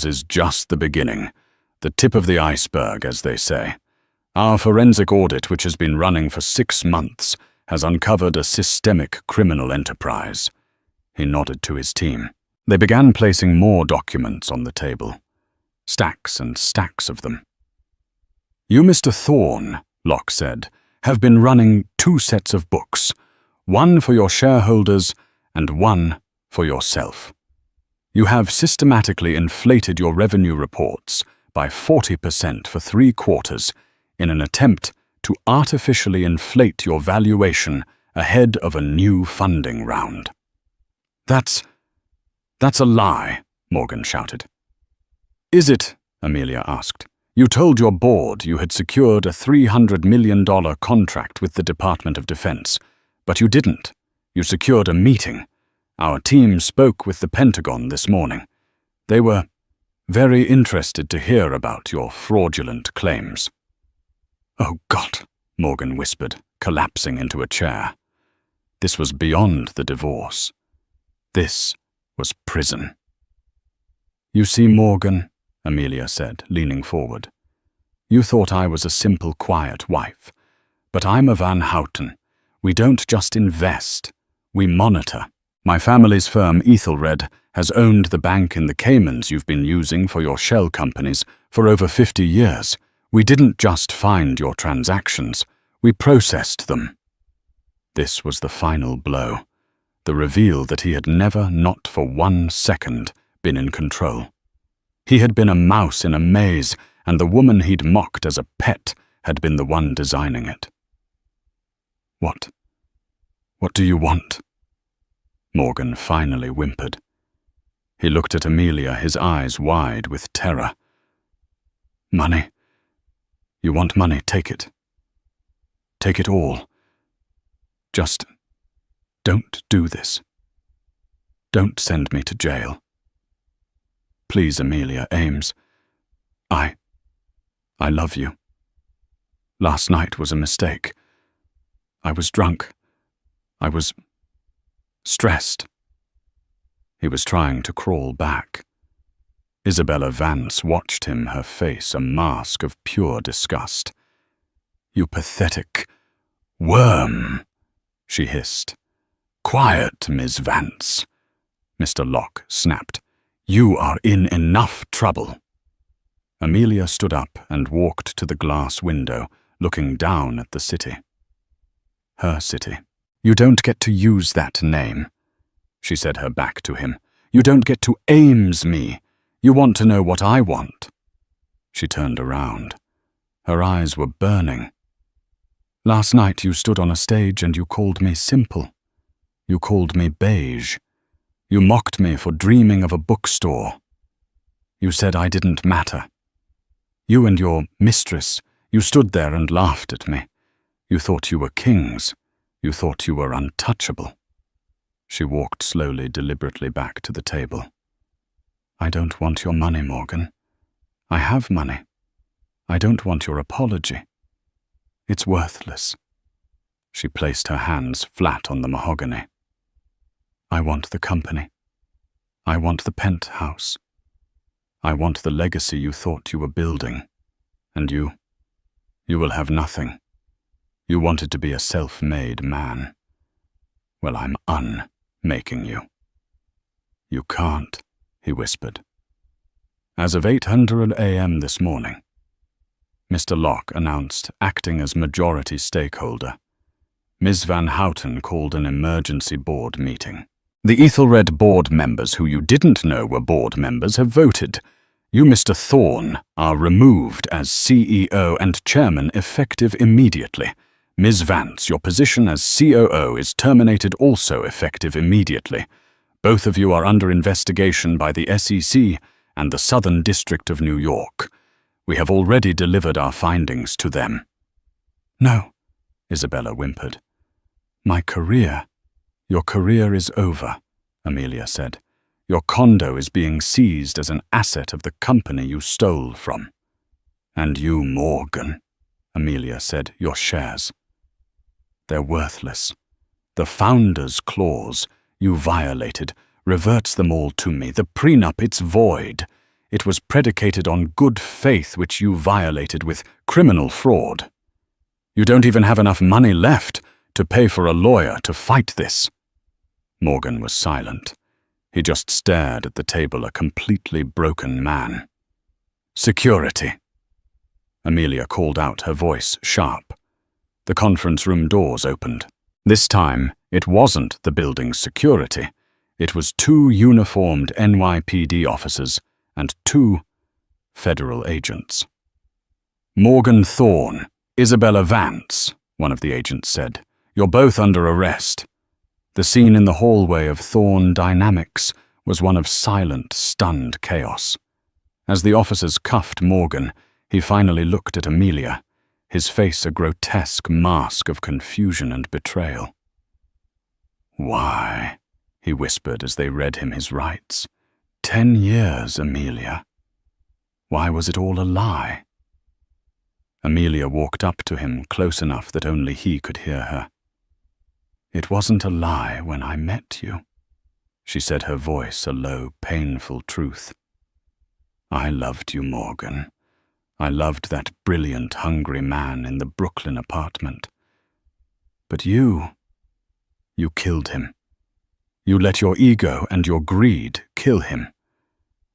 A: is just the beginning. The tip of the iceberg, as they say. Our forensic audit, which has been running for 6 months, has uncovered a systemic criminal enterprise. He nodded to his team. They began placing more documents on the table. Stacks and stacks of them. You, Mr. Thorne, Locke said, have been running 2 sets of books, one for your shareholders and one for yourself. You have systematically inflated your revenue reports by 40% for 3 quarters in an attempt to artificially inflate your valuation ahead of a new funding round. That's a lie, Morgan shouted. Is it? Amelia asked. You told your board you had secured a $300 million contract with the Department of Defense, but you didn't. You secured a meeting. Our team spoke with the Pentagon this morning. They were very interested to hear about your fraudulent claims. Oh, God, Morgan whispered, collapsing into a chair. This was beyond the divorce. This was prison. You see, Morgan, Amelia said, leaning forward. You thought I was a simple, quiet wife. But I'm a Van Houten. We don't just invest. We monitor. My family's firm, Ethelred, has owned the bank in the Caymans you've been using for your shell companies for over 50 years. We didn't just find your transactions, we processed them. This was the final blow, the reveal that he had never, not for 1 second, been in control. He had been a mouse in a maze, and the woman he'd mocked as a pet had been the one designing it. What do you want? Morgan finally whimpered. He looked at Amelia, his eyes wide with terror. Money. You want money, take it. Take it all. Just don't do this. Don't send me to jail. Please, Amelia Ames. I love you. Last night was a mistake. I was drunk. I was stressed. He was trying to crawl back. Isabella Vance watched him, her face a mask of pure disgust. You pathetic worm, she hissed. Quiet, Miss Vance. Mr. Locke snapped. You are in enough trouble. Amelia stood up and walked to the glass window, looking down at the city. Her city. You don't get to use that name. She said, her back to him. You don't get to Ames me. You want to know what I want. She turned around. Her eyes were burning. Last night you stood on a stage and you called me simple. You called me beige. You mocked me for dreaming of a bookstore. You said I didn't matter. You and your mistress, you stood there and laughed at me. You thought you were kings. You thought you were untouchable. She walked slowly, deliberately back to the table. I don't want your money, Morgan. I have money. I don't want your apology. It's worthless. She placed her hands flat on the mahogany. I want the company. I want the penthouse. I want the legacy you thought you were building. And you will have nothing. You wanted to be a self-made man. Well, I'm unmaking you. You can't, he whispered. As of 8:00 a.m. this morning, Mr. Locke announced, acting as majority stakeholder. Ms. Van Houten called an emergency board meeting. The Ethelred board members who you didn't know were board members have voted. You, Mr. Thorne, are removed as CEO and chairman effective immediately. Ms. Vance, your position as COO is terminated also effective immediately. Both of you are under investigation by the SEC and the Southern District of New York. We have already delivered our findings to them. No, Isabella whimpered. My career. Your career is over, Amelia said. Your condo is being seized as an asset of the company you stole from. And you, Morgan, Amelia said, your shares. They're worthless. The founder's clause you violated reverts them all to me. The prenup, it's void. It was predicated on good faith, which you violated with criminal fraud. You don't even have enough money left to pay for a lawyer to fight this. Morgan was silent. He just stared at the table, a completely broken man. Security. Amelia called out, her voice sharp. The conference room doors opened. This time, it wasn't the building's security. It was 2 uniformed NYPD officers and 2 federal agents. Morgan Thorne, Isabella Vance, one of the agents said. You're both under arrest. The scene in the hallway of Thorne Dynamics was one of silent, stunned chaos. As the officers cuffed Morgan, he finally looked at Amelia, his face a grotesque mask of confusion and betrayal. Why? He whispered as they read him his rights. 10 years, Amelia. Why was it all a lie? Amelia walked up to him close enough that only he could hear her. It wasn't a lie when I met you, she said, her voice a low, painful truth. I loved you, Morgan. I loved that brilliant, hungry man in the Brooklyn apartment. But you killed him. You let your ego and your greed kill him.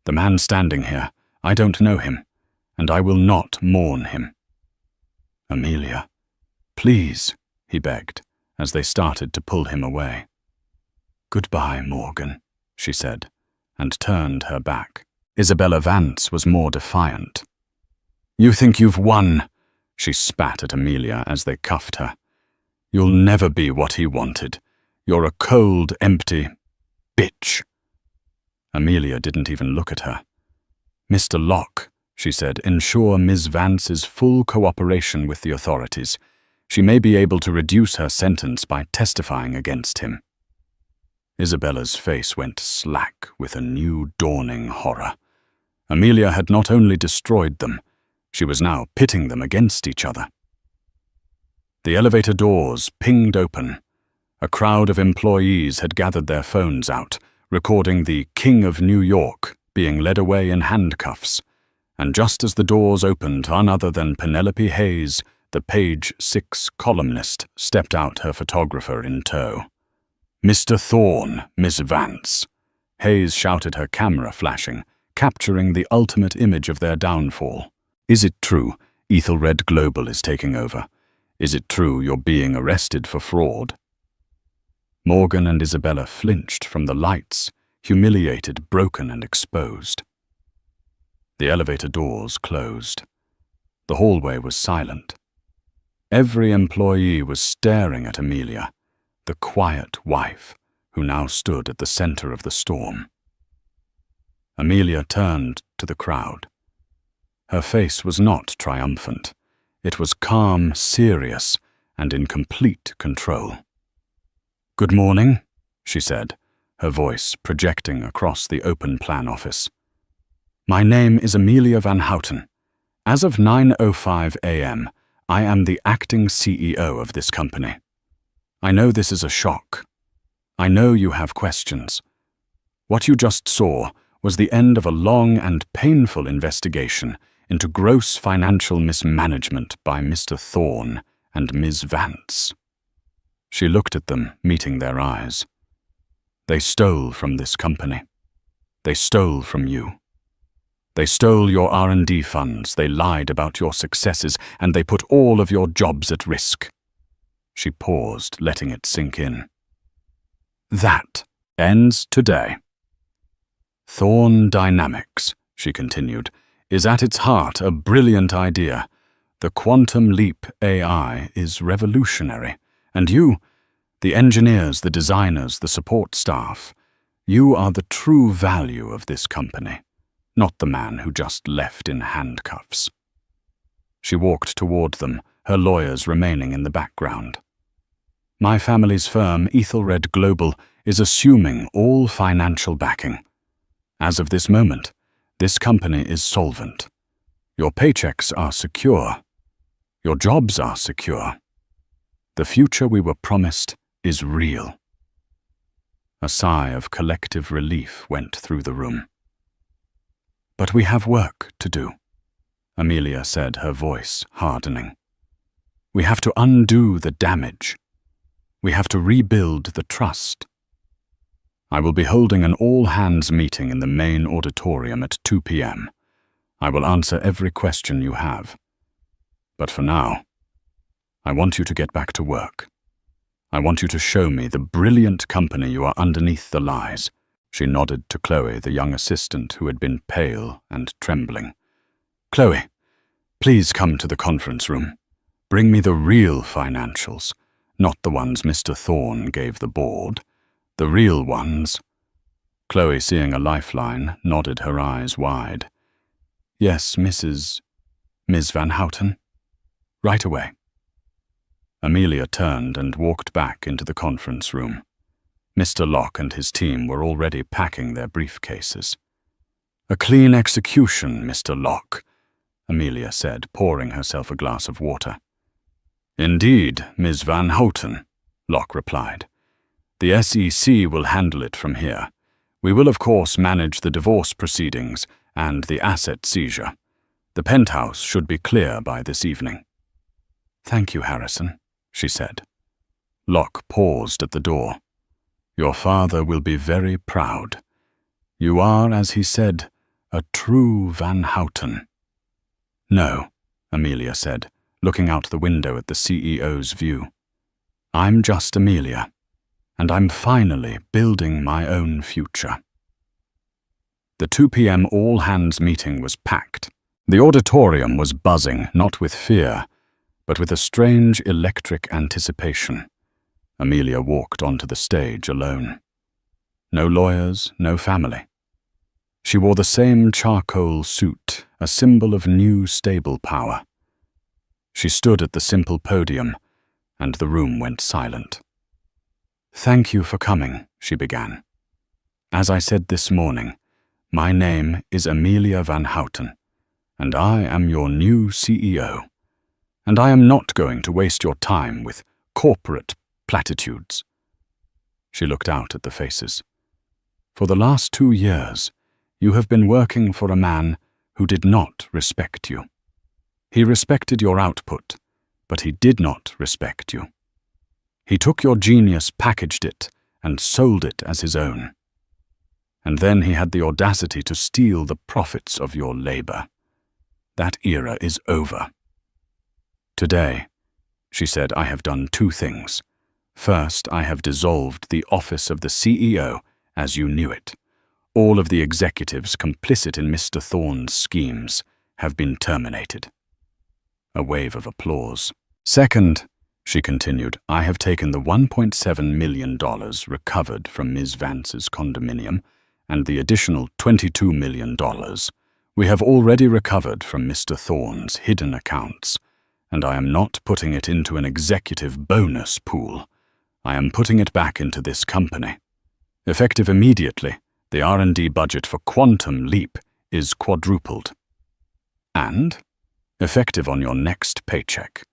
A: The man standing here, I don't know him, and I will not mourn him." "Amelia, please," he begged, as they started to pull him away. "Goodbye, Morgan," she said, and turned her back. Isabella Vance was more defiant. "You think you've won," she spat at Amelia as they cuffed her. "You'll never be what he wanted. You're a cold, empty bitch." Amelia didn't even look at her. "Mr. Locke," she said, "ensure Ms. Vance's full cooperation with the authorities. She may be able to reduce her sentence by testifying against him." Isabella's face went slack with a new dawning horror. Amelia had not only destroyed them, she was now pitting them against each other. The elevator doors pinged open. A crowd of employees had gathered their phones out, recording the King of New York being led away in handcuffs. And just as the doors opened, none other than Penelope Hayes, the Page 6 columnist, stepped out, her photographer in tow. "Mr. Thorne, Miss Vance," Hayes shouted, her camera flashing, capturing the ultimate image of their downfall. "Is it true Ethelred Global is taking over? Is it true you're being arrested for fraud?" Morgan and Isabella flinched from the lights, humiliated, broken, and exposed. The elevator doors closed. The hallway was silent. Every employee was staring at Amelia, the quiet wife who now stood at the center of the storm. Amelia turned to the crowd. Her face was not triumphant. It was calm, serious, and in complete control. "Good morning," she said, her voice projecting across the open-plan office. "My name is Amelia Van Houten. As of 9:05 a.m., I am the acting CEO of this company. I know this is a shock. I know you have questions. What you just saw was the end of a long and painful investigation into gross financial mismanagement by Mr. Thorne and Ms. Vance." She looked at them, meeting their eyes. "They stole from this company. They stole from you. They stole your R&D funds, they lied about your successes, and they put all of your jobs at risk." She paused, letting it sink in. "That ends today. Thorne Dynamics," she continued, "is at its heart a brilliant idea. The Quantum Leap AI is revolutionary. And you, the engineers, the designers, the support staff, you are the true value of this company, not the man who just left in handcuffs." She walked toward them, her lawyers remaining in the background. "My family's firm, Ethelred Global, is assuming all financial backing. As of this moment, this company is solvent. Your paychecks are secure. Your jobs are secure. The future we were promised is real." A sigh of collective relief went through the room. "But we have work to do," Amelia said, her voice hardening. "We have to undo the damage. We have to rebuild the trust. I will be holding an all-hands meeting in the main auditorium at 2 p.m. I will answer every question you have. But for now, I want you to get back to work. I want you to show me the brilliant company you are underneath the lies." She nodded to Chloe, the young assistant who had been pale and trembling. "Chloe, please come to the conference room. Bring me the real financials, not the ones Mr. Thorne gave the board. The real ones." Chloe, seeing a lifeline, nodded, her eyes wide. "Yes, Ms. Van Houten. Right away." Amelia turned and walked back into the conference room. Mr. Locke and his team were already packing their briefcases. "A clean execution, Mr. Locke," Amelia said, pouring herself a glass of water. "Indeed, Ms. Van Houten," Locke replied. "The SEC will handle it from here. We will, of course, manage the divorce proceedings and the asset seizure. The penthouse should be clear by this evening." "Thank you, Harrison," she said. Locke paused at the door. Your father will be very proud. You are, as he said, a true Van Houten." "No," Amelia said, looking out the window at the CEO's view. "I'm just Amelia, and I'm finally building my own future." The 2 p.m. all-hands meeting was packed. The auditorium was buzzing, not with fear, but with a strange electric anticipation. Amelia walked onto the stage alone. No lawyers, no family. She wore the same charcoal suit, a symbol of new stable power. She stood at the simple podium, and the room went silent. "Thank you for coming," she began. "As I said this morning, my name is Amelia Van Houten, and I am your new CEO. And I am not going to waste your time with corporate platitudes." She looked out at the faces. "For the last 2 years, you have been working for a man who did not respect you. He respected your output, but he did not respect you. He took your genius, packaged it, and sold it as his own. And then he had the audacity to steal the profits of your labor. That era is over. Today," she said, "I have done 2 things. First, I have dissolved the office of the CEO as you knew it. All of the executives complicit in Mr. Thorne's schemes have been terminated." A wave of applause. "Second," she continued, "I have taken the $1.7 million recovered from Ms. Vance's condominium and the additional $22 million we have already recovered from Mr. Thorne's hidden accounts, and I am not putting it into an executive bonus pool. I am putting it back into this company. Effective immediately, the R&D budget for Quantum Leap is quadrupled. And, effective on your next paycheck,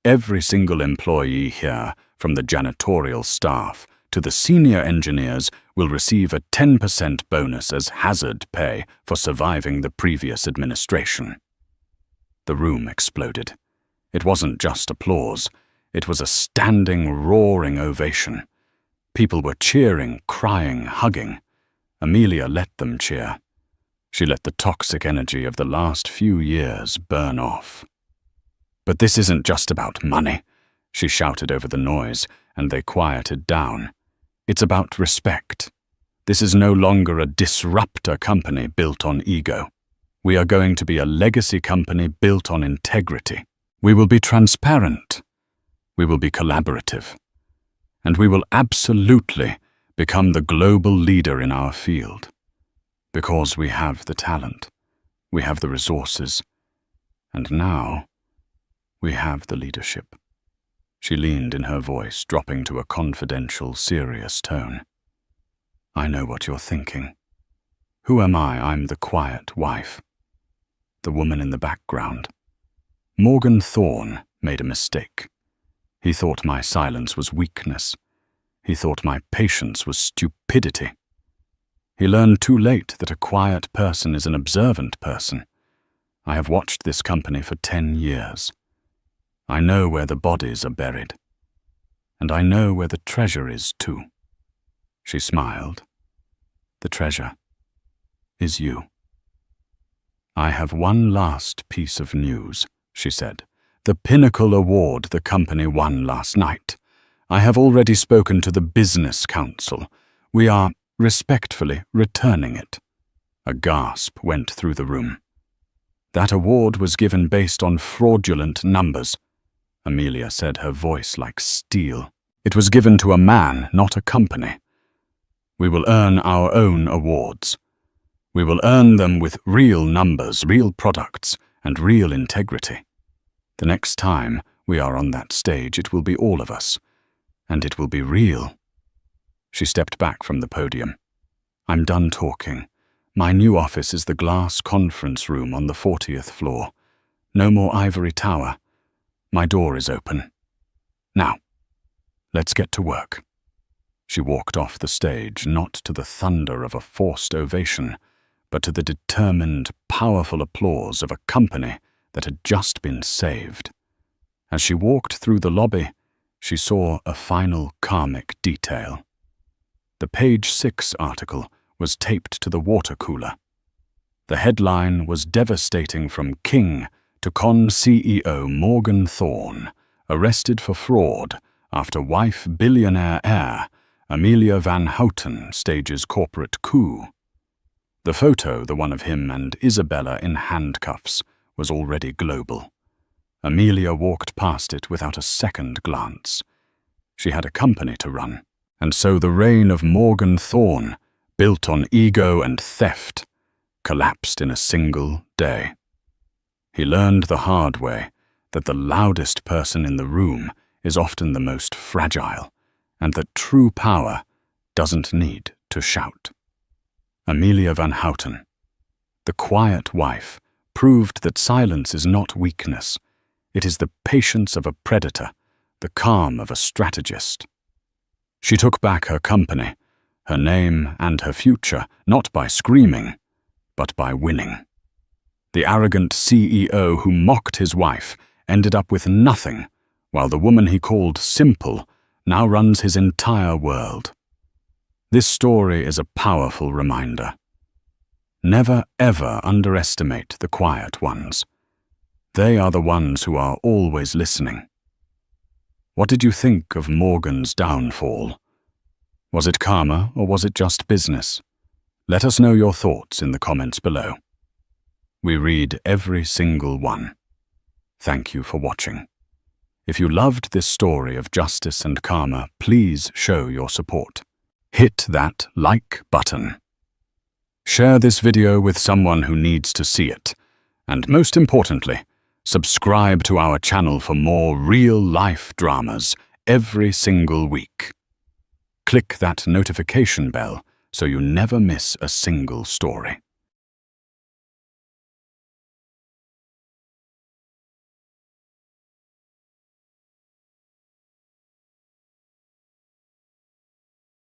A: every single employee here, from the janitorial staff to the senior engineers, will receive a 10% bonus as hazard pay for surviving the previous administration." The room exploded. It wasn't just applause. It was a standing, roaring ovation. People were cheering, crying, hugging. Amelia let them cheer. She let the toxic energy of the last few years burn off. "But this isn't just about money," she shouted over the noise, and they quieted down. "It's about respect. This is no longer a disruptor company built on ego. We are going to be a legacy company built on integrity. We will be transparent. We will be collaborative. And we will absolutely become the global leader in our field. Because we have the talent, we have the resources, and now we have the leadership." She leaned in her voice, dropping to a confidential, serious tone. "I know what you're thinking. Who am I? I'm the quiet wife. The woman in the background. Morgan Thorne made a mistake. He thought my silence was weakness. He thought my patience was stupidity. He learned too late that a quiet person is an observant person. I have watched this company for 10 years. I know where the bodies are buried. And I know where the treasure is, too." She smiled. "The treasure is you." "I have one last piece of news," she said. "The Pinnacle Award the company won last night. I have already spoken to the Business Council. We are respectfully returning it." A gasp went through the room. "That award was given based on fraudulent numbers," Amelia said, her voice like steel. "It was given to a man, not a company. We will earn our own awards. We will earn them with real numbers, real products, and real integrity. The next time we are on that stage, it will be all of us, and it will be real." She stepped back from the podium. "I'm done talking. My new office is the glass conference room on the 40th floor. No more ivory tower. My door is open. Now, let's get to work." She walked off the stage, not to the thunder of a forced ovation, but to the determined, powerful applause of a company that had just been saved. As she walked through the lobby, she saw a final karmic detail. The Page 6 article was taped to the water cooler. The headline was devastating: from King to Con CEO Morgan Thorne, arrested for fraud after wife billionaire heir Amelia Van Houten stages corporate coup. The photo, the one of him and Isabella in handcuffs, was already global. Amelia walked past it without a second glance. She had a company to run, and so the reign of Morgan Thorne, built on ego and theft, collapsed in a single day. He learned the hard way that the loudest person in the room is often the most fragile, and that true power doesn't need to shout. Amelia Van Houten, the quiet wife, proved that silence is not weakness. It is the patience of a predator, the calm of a strategist. She took back her company, her name and her future, not by screaming, but by winning. The arrogant CEO who mocked his wife ended up with nothing, while the woman he called simple now runs his entire world. This story is a powerful reminder. Never ever underestimate the quiet ones. They are the ones who are always listening. What did you think of Morgan's downfall? Was it karma or was it just business? Let us know your thoughts in the comments below. We read every single one. Thank you for watching. If you loved this story of justice and karma, please show your support. Hit that like button. Share this video with someone who needs to see it. And most importantly, subscribe to our channel for more real-life dramas every single week. Click that notification bell so you never miss a single story.